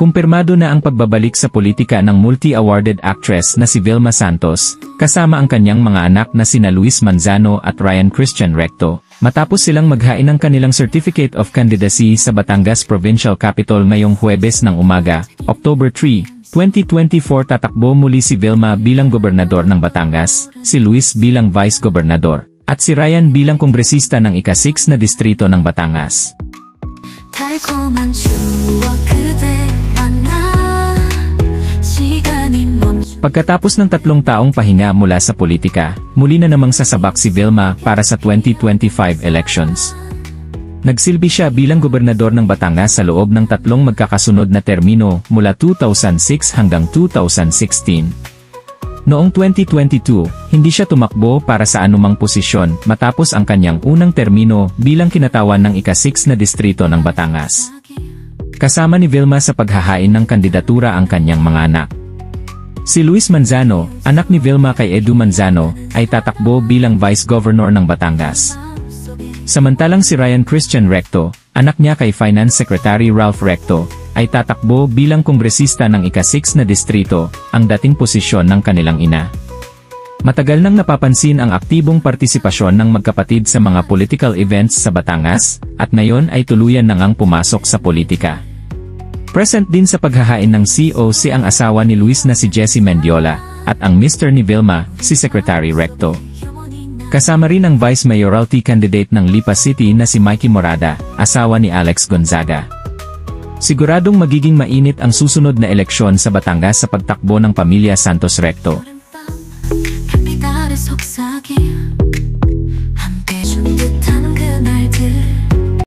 Kumpirmado na ang pagbabalik sa politika ng multi-awarded actress na si Vilma Santos, kasama ang kanyang mga anak na sina Luis Manzano at Ryan Christian Recto, matapos silang maghain ng kanilang Certificate of Candidacy sa Batangas Provincial Capitol ngayong Huwebes ng umaga, October 3, 2024. Tatakbo muli si Vilma bilang gobernador ng Batangas, si Luis bilang vice gobernador, at si Ryan bilang kongresista ng ika-6 na distrito ng Batangas. Pagkatapos ng 3 taong pahinga mula sa politika, muli na namang sasabak si Vilma para sa 2025 elections. Nagsilbi siya bilang gobernador ng Batangas sa loob ng 3 magkakasunod na termino mula 2006 hanggang 2016. Noong 2022, hindi siya tumakbo para sa anumang posisyon matapos ang kanyang unang termino bilang kinatawan ng ika-6 na distrito ng Batangas. Kasama ni Vilma sa paghahain ng kandidatura ang kanyang mga anak. Si Luis Manzano, anak ni Vilma kay Edu Manzano, ay tatakbo bilang Vice Governor ng Batangas. Samantalang si Ryan Christian Recto, anak niya kay Finance Secretary Ralph Recto, ay tatakbo bilang kongresista ng ika-6 na distrito, ang dating posisyon ng kanilang ina. Matagal nang napapansin ang aktibong partisipasyon ng magkapatid sa mga political events sa Batangas, at ngayon ay tuluyan na ngang pumasok sa politika. Present din sa paghahain ng COC ang asawa ni Luis na si Jessie Mendiola, at ang Mr. ni Vilma, si Secretary Recto. Kasama rin ang Vice Mayoralty candidate ng Lipa City na si Mikey Morada, asawa ni Alex Gonzaga. Siguradong magiging mainit ang susunod na eleksyon sa Batangas sa pagtakbo ng pamilya Santos Recto.